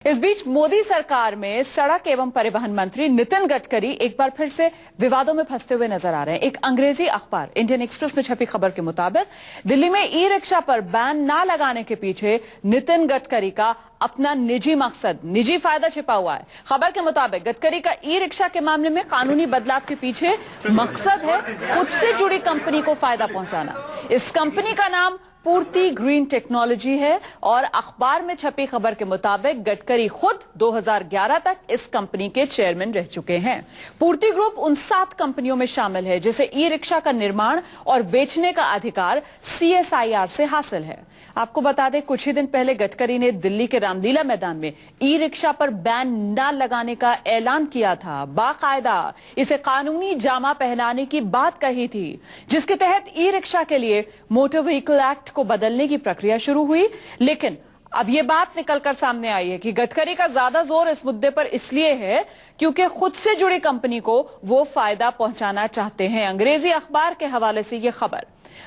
इस बीच मोदी सरकार में सड़क एवं परिवहन मंत्री नितिन गडकरी एक बार फिर से विवादों में फंसते हुए नजर आ रहे हैं। एक अंग्रेजी अखबार इंडियन एक्सप्रेस में छपी खबर के मुताबिक दिल्ली में ई रिक्शा पर बैन न लगाने के पीछे नितिन गडकरी का अपना निजी मकसद, निजी फायदा छिपा हुआ है। खबर के मुताबिक गडकरी का ई रिक्शा के मामले में कानूनी बदलाव के पीछे मकसद है खुद से जुड़ी कंपनी को फायदा पहुंचाना। इस कंपनी का नाम पूर्ति ग्रीन टेक्नोलॉजी है और अखबार में छपी खबर के मुताबिक गडकरी खुद 2011 तक इस कंपनी के चेयरमैन रह चुके हैं। पूर्ति ग्रुप उन 7 कंपनियों में शामिल है जिसे ई रिक्शा का निर्माण और बेचने का अधिकार CSIR से हासिल है। आपको बता दें, कुछ ही दिन पहले गडकरी ने दिल्ली के रामलीला मैदान में ई रिक्शा पर बैन न लगाने का ऐलान किया था। बाकायदा इसे कानूनी जामा पहनाने की बात कही थी, जिसके तहत ई रिक्शा के लिए मोटर व्हीकल एक्ट को बदलने की प्रक्रिया शुरू हुई। लेकिन अब यह बात निकलकर सामने आई है कि गडकरी का ज्यादा जोर इस मुद्दे पर इसलिए है क्योंकि खुद से जुड़ी कंपनी को वो फायदा पहुंचाना चाहते हैं। अंग्रेजी अखबार के हवाले से यह खबर।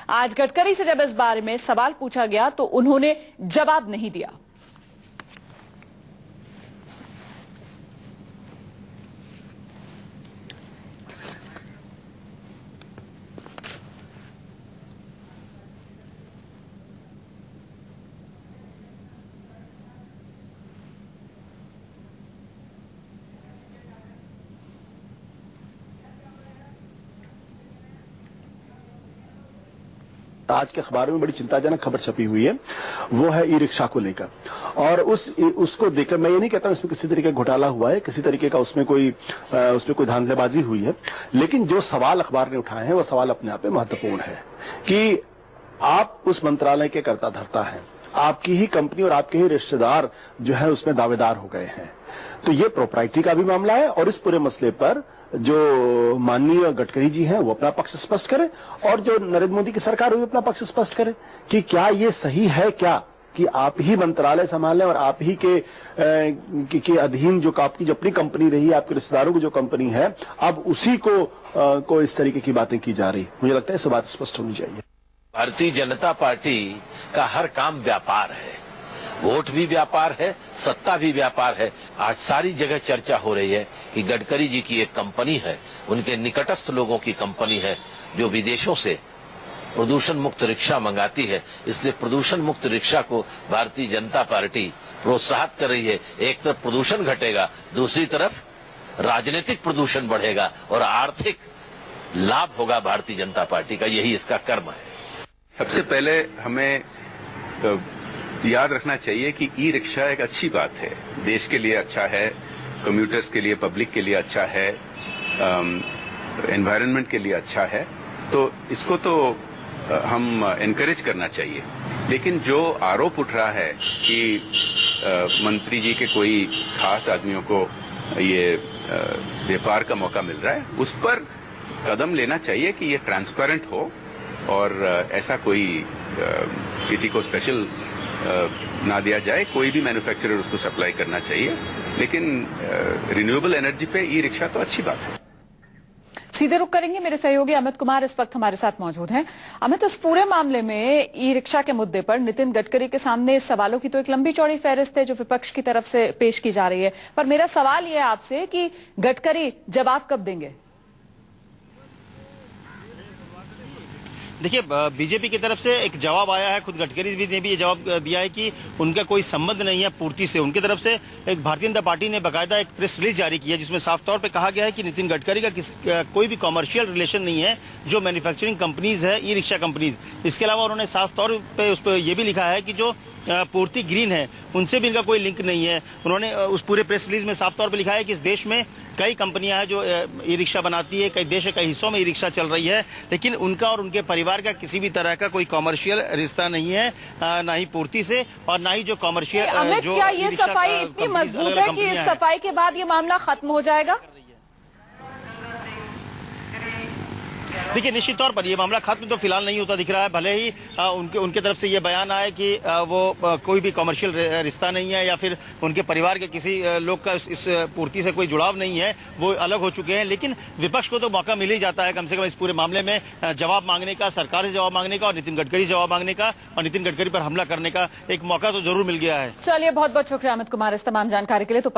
आज गडकरी से जब इस बारे में सवाल पूछा गया तो उन्होंने जवाब नहीं दिया। आज के अखबार में बड़ी चिंताजनक खबर छपी हुई है, वो है ई रिक्शा को लेकर। और उसको देखकर मैं ये नहीं कहता इसमें किसी तरीके का घोटाला हुआ है, किसी तरीके का उसमें कोई धांधलेबाजी हुई है, लेकिन जो सवाल अखबार ने उठाए हैं वो सवाल अपने आप में महत्वपूर्ण है कि आप उस मंत्रालय के कर्ता धर्ता हैं, आपकी ही कंपनी और आपके ही रिश्तेदार जो है उसमें दावेदार हो गए हैं। तो ये प्रोप्राइटी का भी मामला है और इस पूरे मसले पर जो माननीय गडकरी जी हैं वो अपना पक्ष स्पष्ट करें और जो नरेंद्र मोदी की सरकार हुई अपना पक्ष स्पष्ट करे कि क्या ये सही है क्या कि आप ही मंत्रालय संभालें और आप ही के अधीन जो आपकी जो अपनी कंपनी रही, आपके रिश्तेदारों की जो कंपनी है, अब उसी को इस तरीके की बातें की जा रही। मुझे लगता है इस बात स्पष्ट होनी चाहिए। भारतीय जनता पार्टी का हर काम व्यापार है, वोट भी व्यापार है, सत्ता भी व्यापार है। आज सारी जगह चर्चा हो रही है कि गडकरी जी की एक कंपनी है, उनके निकटस्थ लोगों की कंपनी है जो विदेशों से प्रदूषण मुक्त रिक्शा मंगाती है। इसलिए प्रदूषण मुक्त रिक्शा को भारतीय जनता पार्टी प्रोत्साहित कर रही है। एक तरफ प्रदूषण घटेगा, दूसरी तरफ राजनीतिक प्रदूषण बढ़ेगा और आर्थिक लाभ होगा भारतीय जनता पार्टी का। यही इसका कर्म है। सबसे पहले हमें याद रखना चाहिए कि ई रिक्शा एक अच्छी बात है, देश के लिए अच्छा है, कम्यूटर्स के लिए, पब्लिक के लिए अच्छा है, एनवायरनमेंट के लिए अच्छा है। तो इसको तो हम एनकरेज करना चाहिए। लेकिन जो आरोप उठ रहा है कि मंत्री जी के कोई खास आदमियों को ये व्यापार का मौका मिल रहा है, उस पर कदम लेना चाहिए कि ये ट्रांसपेरेंट हो और ऐसा कोई किसी को स्पेशल ना दिया जाए। कोई भी मैन्युफैक्चरर उसको सप्लाई करना चाहिए, लेकिन रिन्यूएबल एनर्जी पे ई रिक्शा तो अच्छी बात है। सीधे रुख करेंगे, मेरे सहयोगी अमित कुमार इस वक्त हमारे साथ मौजूद हैं। अमित, इस पूरे मामले में ई रिक्शा के मुद्दे पर नितिन गडकरी के सामने सवालों की तो एक लंबी चौड़ी फहरिस्त है जो विपक्ष की तरफ से पेश की जा रही है, पर मेरा सवाल यह है आपसे कि गडकरी जवाब कब देंगे? देखिए, बीजेपी की तरफ से एक जवाब आया है, खुद गडकरी ने भी ये जवाब दिया है कि उनका कोई संबंध नहीं है पूर्ति से। उनकी तरफ से एक भारतीय जनता पार्टी ने बाकायदा एक प्रेस रिलीज जारी की है जिसमें साफ तौर पे कहा गया है कि नितिन गडकरी का कोई भी कॉमर्शियल रिलेशन नहीं है जो मैन्युफैक्चरिंग कंपनीज है, ई रिक्शा कंपनीज। इसके अलावा उन्होंने साफ तौर पर उस पर यह भी लिखा है कि जो पूर्ति ग्रीन है उनसे भी इनका कोई लिंक नहीं है। उन्होंने उस पूरे प्रेस रिलीज में साफ तौर पर लिखा है कि इस देश में कई कंपनियां हैं जो ई रिक्शा बनाती है, कई देश के कई हिस्सों में ई रिक्शा चल रही है, लेकिन उनका और उनके परिवार का किसी भी तरह का कोई कॉमर्शियल रिश्ता नहीं है, ना ही पूर्ति से और ना ही जो कॉमर्शियल। अमित, क्या ये सफाई इतनी मजबूत है कि इस सफाई के बाद ये मामला खत्म हो जाएगा? देखिए, निश्चित तौर पर ये मामला खत्म तो फिलहाल नहीं होता दिख रहा है। भले ही उनके तरफ से ये बयान आए कि वो कोई भी कमर्शियल रिश्ता नहीं है या फिर उनके परिवार के किसी लोग का इस पूर्ति से कोई जुड़ाव नहीं है, वो अलग हो चुके हैं। लेकिन विपक्ष को तो मौका मिल ही जाता है कम से कम इस पूरे मामले में जवाब मांगने का, सरकार से जवाब मांगने का और नितिन गडकरी से जवाब मांगने का और नितिन गडकरी पर हमला करने का एक मौका तो जरूर मिल गया है। चलिए, बहुत बहुत शुक्रिया अमित कुमार इस तमाम जानकारी के लिए। तो